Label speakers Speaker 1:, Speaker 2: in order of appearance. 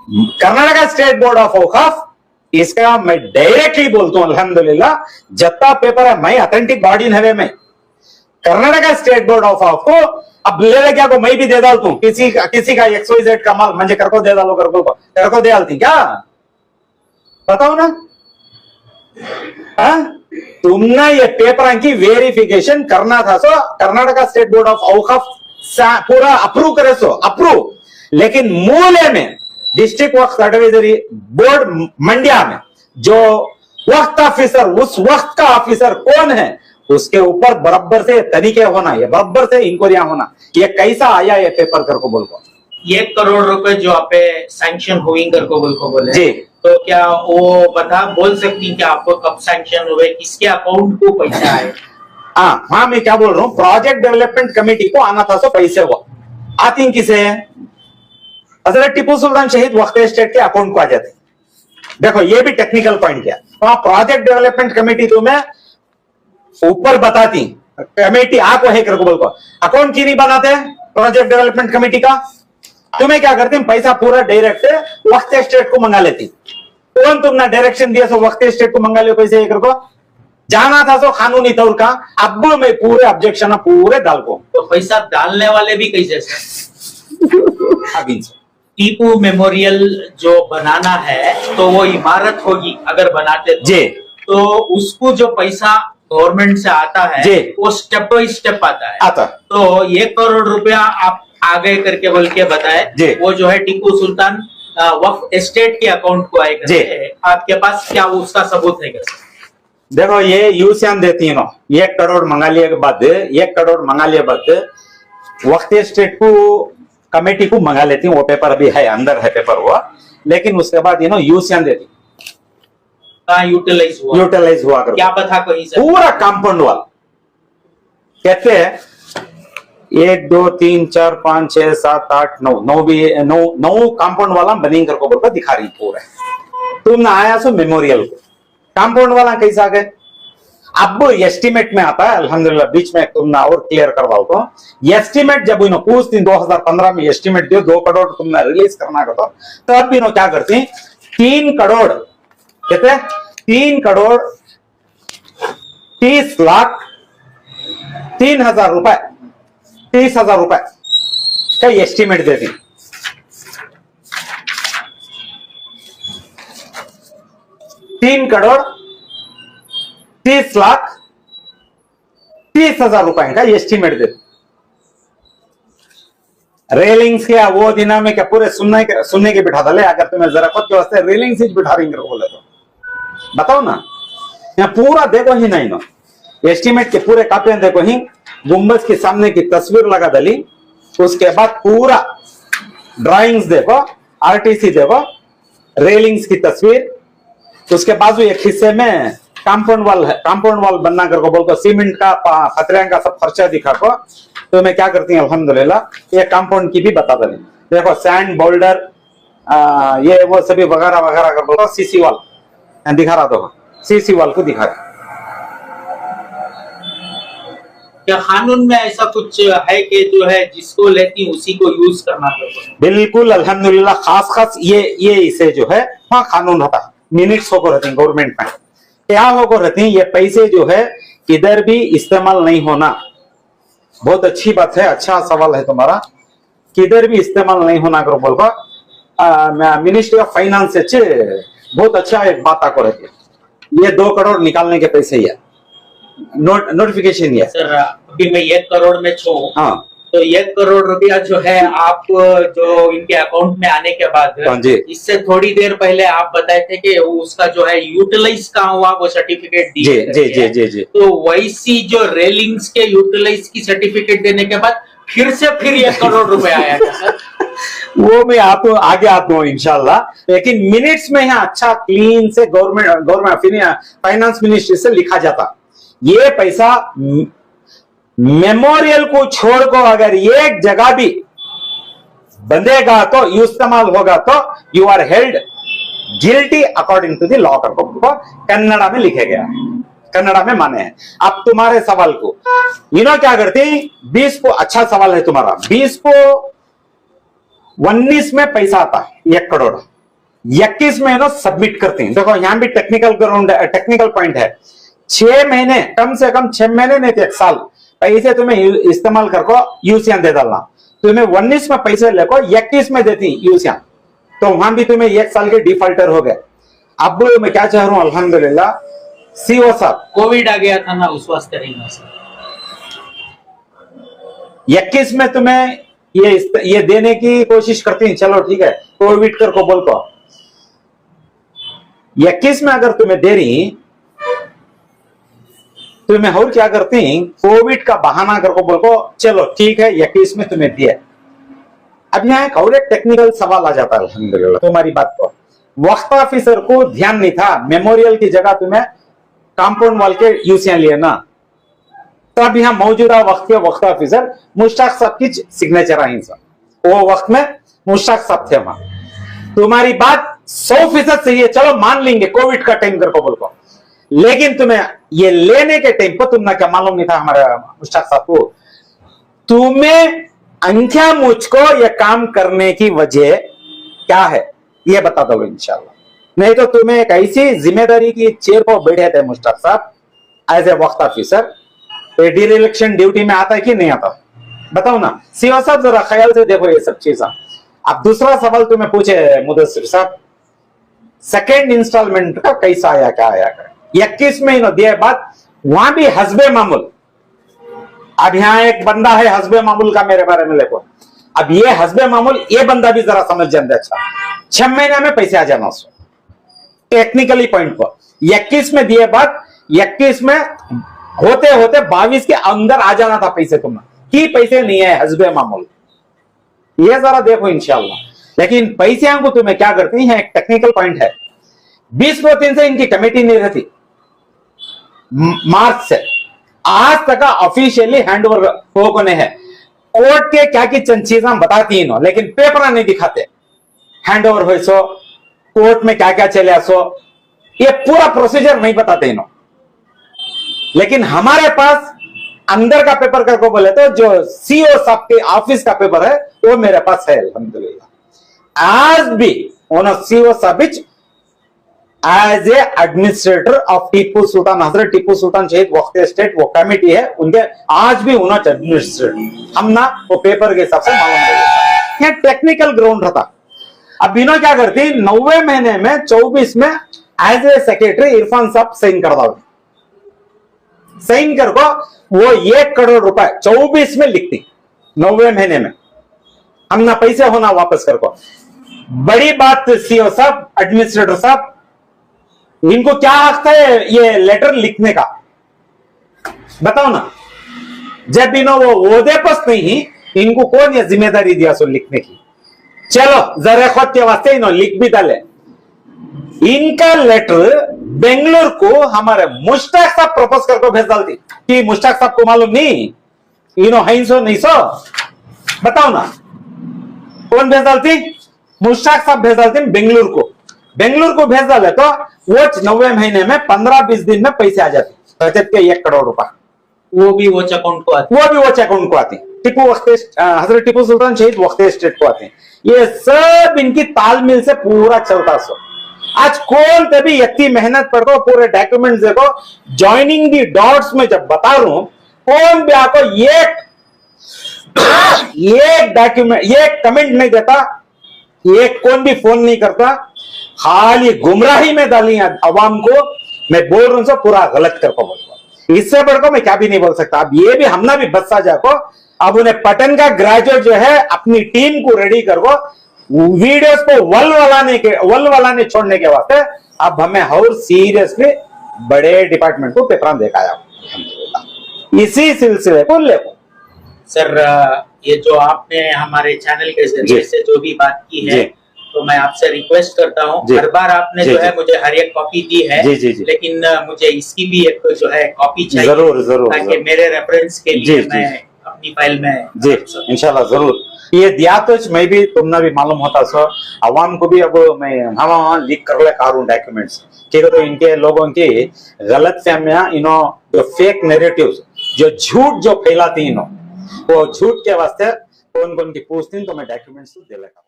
Speaker 1: Karnataka state board of औकाफ, इसका मैं directly बोलता हूं अल्हम्दुलिल्लाह, जितना पेपर है मैं अथेंटिक बॉडी है में कर्नाटका स्टेट बोर्ड ऑफ औकाफ को अब ले क्या को मैं भी दे डालता हूं, किसी का XYZ का माल मुझे कर को दे डालो, कर को दे डालती क्या बताओ ना। तुमने ये पेपर की वेरिफिकेशन करना था, सो कर्नाटका स्टेट बोर्ड ऑफ औकाफ पूरा अप्रूव करे, सो अप्रूव, लेकिन मूल्य में डिस्ट्रिक्ट वक्फ एडवाइजरी बोर्ड मंडिया में जो वक्त ऑफिसर, उस वक्त का ऑफिसर कौन है, उसके ऊपर बराबर से तरीके होना, ये बराबर से इंक्वायरियां होना, ये कैसा आया ये पेपर कर को बोल को
Speaker 2: 1 करोड़ रुपए जो आप सैंक्शन हुई कर को बोले
Speaker 1: जी,
Speaker 2: तो क्या वो बोल सकती क्या आपको कब सैंक्शन हुए, किसके अकाउंट को पैसा आए?
Speaker 1: हाँ मैं क्या बोल रहा हूँ, प्रोजेक्ट डेवलपमेंट कमेटी को आना था, सो पैसे हुआ आती किसे हजरत टिप्पू सुल्तान शहीद वक्त स्टेट के अकाउंट को आ जाते। देखो ये भी टेक्निकल पॉइंट क्या, तो प्रोजेक्ट डेवलपमेंट कमेटी तुम्हें ऊपर बताती, कमेटी आपको है बोल को अकाउंट क्यों नहीं बनाते प्रोजेक्ट डेवलपमेंट कमेटी का, तुम्हें क्या करते पैसा पूरा डायरेक्ट वक्त स्टेट को मंगा लेती। कौन तुमने डायरेक्शन दिया सो वक्त स्टेट को मंगा ले पैसे को जाना था, सो कानूनी तौर का अब मैं पूरे ऑब्जेक्शन पूरे डाल को,
Speaker 2: तो पैसा डालने वाले भी कैसे
Speaker 1: अभी
Speaker 2: टीपू मेमोरियल जो बनाना है तो वो इमारत होगी अगर बनाते तो उसको जो पैसा गवर्नमेंट से आता है वो स्टेप बाय स्टेप आता है। तो 1 करोड़ रुपया आप आगे करके बोल के बताए, वो जो है टीपू सुल्तान वक्फ एस्टेट के अकाउंट को आएगा, आपके पास क्या उसका सबूत है?
Speaker 1: देखो ये यूसियान देती है ना, 1 करोड़ मंगा लिए के बाद 1 करोड़ मंगा लिए बाद वक्त एस्टेट को कमेटी को मंगा लेती हूँ, वो पेपर अभी है अंदर है पेपर हुआ, लेकिन उसके बाद यूसियान देती यूटिलाइज हुआ कर
Speaker 2: क्या पता कहीं से
Speaker 1: पूरा कंपाउंड वाल कहते हैं 1 2 3 4 5 6 7 8 9 भी 9 कंपाउंड वाला बनिंग कर को बोलकर दिखा रही पूरा। तुमने आया सो मेमोरियल को कंपाउंड वाला कैसा आ गए, अब एस्टिमेट में आता है अल्हम्दुलिल्लाह, बीच में तुमने और क्लियर करवाओ तो एस्टिमेट जब इन्हों पूछती 2015 में एस्टिमेट दियो 2 करोड़ तुमने रिलीज करना का तो अब इन्हों क्या करती 3 करोड़ कहते 3 करोड़ 30 लाख 3,000 रुपए 30,000 रुपए का एस्टिमेट देती। 3 करोड़ 30 लाख 30,000 रुपए का एस्टिमेट देती। रेलिंग्स के वो दिना में क्या पूरे सुनने के बिठा डाले, अगर तुम्हें जरा खुद के वास्ते रेलिंग्स ही बिठा रही बोले तो बताओ ना, यहाँ पूरा देखो ही नहीं ना, एस्टिमेट के पूरे कापियां देखो ही, गुम्बज के सामने की तस्वीर लगा डाली, उसके बाद पूरा ड्राइंग्स देखो, आरटीसी देखो, रेलिंग्स की तस्वीर, उसके बाजू एक हिस्से में कंपाउंड वाल बनना करको बोल को सीमेंट का पतरिया का सब खर्चा दिखा को, तो मैं क्या करती हूँ अल्हम्दुलिल्लाह ये कंपाउंड की भी बता दें। देखो सैंड बोल्डर ये वो सभी वगैरह वगैरह कर बोलो, सीसी वाल दिखा रहा तो सीसी वाल को दिखा रहा।
Speaker 2: क्या कानून में ऐसा कुछ है कि जो है जिसको लेती उसी को यूज करना पड़ता?
Speaker 1: बिल्कुल अल्हम्दुलिल्लाह, खास ये इसे जो है वहाँ कानून होता है, मिनट्स होकर रहती है गवर्नमेंट में, क्या होकर रहती है, ये पैसे जो है इधर भी इस्तेमाल नहीं होना। बहुत अच्छी बात है, अच्छा सवाल है तुम्हारा, किधर भी इस्तेमाल नहीं होना करो बोल को मिनिस्ट्री ऑफ फाइनेंस से बहुत अच्छा एक बात आपको रहती है, ये 2 करोड़ निकालने के पैसे ही है, नोटिफिकेशन है
Speaker 2: सर। अभी मैं 1 करोड़ में छू,
Speaker 1: हाँ
Speaker 2: तो 1 करोड़ रुपया जो है आप जो इनके अकाउंट में आने के बाद इससे थोड़ी देर पहले आप बताए थे कि उसका जो है यूटिलाइज कहाँ हुआ वो सर्टिफिकेट दिए
Speaker 1: जी।
Speaker 2: तो वैसी जो रेलिंग्स के यूटिलाइज की सर्टिफिकेट देने के बाद फिर 1 करोड़ रुपए आया था सर।
Speaker 1: वो मैं आपको आगे आता हूँ इंशाल्लाह, लेकिन मिनट्स में यहाँ अच्छा क्लीन से गवर्नमेंट फाइनेंस मिनिस्ट्री से लिखा जाता, ये पैसा मेमोरियल को छोड़कर अगर एक जगह भी बंधेगा तो इस्तेमाल होगा तो you are held guilty according to the law को कन्नड़ा में लिखे गया, कन्नड़ा में माने हैं। अब तुम्हारे सवाल को इन्हों क्या करते 20 को, अच्छा सवाल है तुम्हारा, 20 को 19 में पैसा आता 1 करोड़, 21 में ना सबमिट करते हैं। देखो यहाँ भी टेक्निकल पॉइंट है। 6 महीने, कम से कम 6 महीने नहीं तो 1 साल पैसे तुम्हें इस्तेमाल करको यूसियां दे डालना। तुम्हें 19 में पैसे लेको 21 में देती यूसियां, तो वहां भी तुम्हें 1 साल के डिफॉल्टर हो गए। अब मैं क्या चाह रहा हूं, अल्हम्दुलिल्लाह सीओ साहब,
Speaker 2: कोविड आ गया था ना, उस वास्ते नहीं हुआ सर।
Speaker 1: 21 में तुम्हें ये देने की कोशिश करती हैं, चलो ठीक है, कोविड कर को बोल को 21 में अगर तुम्हें दे रही, तुम्हें और क्या करती, कोविड का बहाना कर को बोल को चलो ठीक है 21 में तुम्हें दिया। अब यहाँ एक और एक टेक्निकल सवाल आ जाता है अल्हम्दुलिल्लाह तुम्हारी बात को। वक्त ऑफिसर को ध्यान नहीं था, मेमोरियल की जगह तुम्हें कंपाउंड वॉल के यूसियां लिए ना, तब यहाँ मौजूदा वक्त के वक्त ऑफिसर मुश्ताक साहब की सिग्नेचर आई सर, वो वक्त में मुश्ताक साहब थे वहां। तुम्हारी बात 100% सही है, चलो मान लेंगे कोविड का टाइम कर को बोल को, लेकिन तुम्हें ये लेने के टाइम पर तुमने क्या मालूम नहीं था हमारे मुश्ताक साहब को, तुम्हें अंख्या मुझको ये काम करने की वजह क्या है ये बता दो इंशाल्लाह। नहीं तो तुम्हें एक ऐसी जिम्मेदारी की चेयर पर बैठे थे मुश्ताक साहब एज ए वक्त ऑफिसर, डिरेक्शन ड्यूटी में आता है कि नहीं आता, बताओ ना सीओ साहब, जरा ख्याल से देखो ये सब चीजें। अब दूसरा सवाल तुम्हें पूछे मुदस्सिर साहब, सेकेंड इंस्टॉलमेंट का कैसा आया, क्या आया, 21 में इन्होंने दिया बात, वहां भी हस्बे मामूल। अब यहाँ एक बंदा है हस्बे मामूल का मेरे बारे में देखो, अब ये हस्बे मामूल, ये बंदा भी जरा समझ जाते। अच्छा 6 महीने में पैसे आ जाना उसको, टेक्निकली पॉइंट पर 21 में दिए बात, 21 में होते होते 22 के अंदर आ जाना था पैसे, तुम्हें की पैसे नहीं है हस्बे मामूल, ये जरा देखो इंशाल्लाह। लेकिन पैसे को तुम्हें क्या करती है, एक टेक्निकल पॉइंट है, 20 से इनकी कमेटी नहीं रहती, मार्च से आज तक ऑफिशियली हैंड ओवर हो ने है। कोर्ट के क्या की चंद चीजें बताती इन्हों, लेकिन पेपर नहीं दिखाते, हैंड ओवर हो सो कोर्ट में क्या क्या चले सो, ये पूरा प्रोसीजर नहीं बताते इन्हों। लेकिन हमारे पास अंदर का पेपर करको बोले तो जो सीओ साहब के ऑफिस का पेपर है वो मेरे पास है अल्हम्दुलिल्लाह। आज भी उन्होंने सीओ साहब as a administrator of Tipu Sultan, हजरत टीपू सुल्तान शहीद वक्त स्टेट वो कमेटी है उनके, आज भी उन्होंने एडमिनिस्ट्रेटर हम ना वो पेपर के हिसाब से मालूम है, टेक्निकल ग्राउंड रहता। अब इन्होंने क्या करती, 90 महीने में 24 में एज ए सेक्रेटरी इरफान साहब साइन कर दो, साइन कर को वो 1 करोड़ रुपए 24 में लिखती, 90 महीने में हम ना पैसे होना वापस कर को। बड़ी बात सीओ साहब, एडमिनिस्ट्रेटर साहब, इनको क्या हक है ये लेटर लिखने का, बताओ ना। जब इन्हों वो ओहदे पर नहीं, इनको कौन ये जिम्मेदारी दिया सो लिखने की। चलो जरा खुद के वास्ते इन्हों लिख भी डाले, इनका लेटर बेंगलुरु को हमारे मुश्ताक साहब प्रपोज करके भेज डालती कि मुश्ताक साहब को मालूम नहीं इन्हों है सो नहीं सो, बताओ ना कौन भेज डालती, मुश्ताक साहब भेज डालती बेंगलुरु को। बेंगलुरु को भेज डाले तो वो 90 महीने में 15-20 दिन में पैसे आ जाते, बचत के 1 करोड़ रुपए,
Speaker 2: वो भी वो अकाउंट को आती,
Speaker 1: वो भी वो अकाउंट को आती, टीपू वक्त हजरत टीपू सुल्तान शहीद वक्त स्टेट को आते हैं। ये सब इनकी तालमेल से पूरा चलता सो। आज कौन तभी इतनी मेहनत पर को पूरे डॉक्यूमेंट्स देखो, ज्वाइनिंग दी डॉट्स में जब बता रहा हूं, कौन भी आपको ये डॉक्यूमेंट ये कमेंट नहीं देता, ये कौन भी फोन नहीं करता, खाली गुमराही में डाली अवाम को। मैं बोल रहा हूं सो पूरा गलत कर बोल, इससे बढ़कर मैं क्या भी नहीं बोल सकता। अब ये भी हमना भी बच्चा जाको, अब उन्हें पटन का ग्रेजुएट जो है अपनी टीम को रेडी करो, वीडियोस को वल वालाने छोड़ने के वास्ते अब हमें और सीरियसली बड़े डिपार्टमेंट को पेपर दिखाया, इसी सिलसिले को ले।
Speaker 2: सर ये जो आपने हमारे चैनल के जरिए से जो भी बात की है, तो मैं आपसे रिक्वेस्ट करता हूँ, हर बार आपने जो है मुझे हर एक कॉपी दी है, लेकिन मुझे इसकी भी एक जो है कॉपी चाहिए, जरूर ताकि मेरे रेफरेंस के लिए मैं अपनी फाइल में
Speaker 1: जी इंशाल्लाह जरूर ये दिया। तो मैं भी तुमने भी मालूम होता सो, अवाम को भी अब मैं वहां लीक कर ले कारूं डॉक्यूमेंट्स, ठीक है। तो इनके लोगों की गलत फहमियां, इन्हों जो फेक नैरेटिव्स, जो झूठ जो फैलाती इन्हों, वो झूठ के वास्ते कौन कौन की पूछती, तो मैं डॉक्यूमेंट्स दे लेता।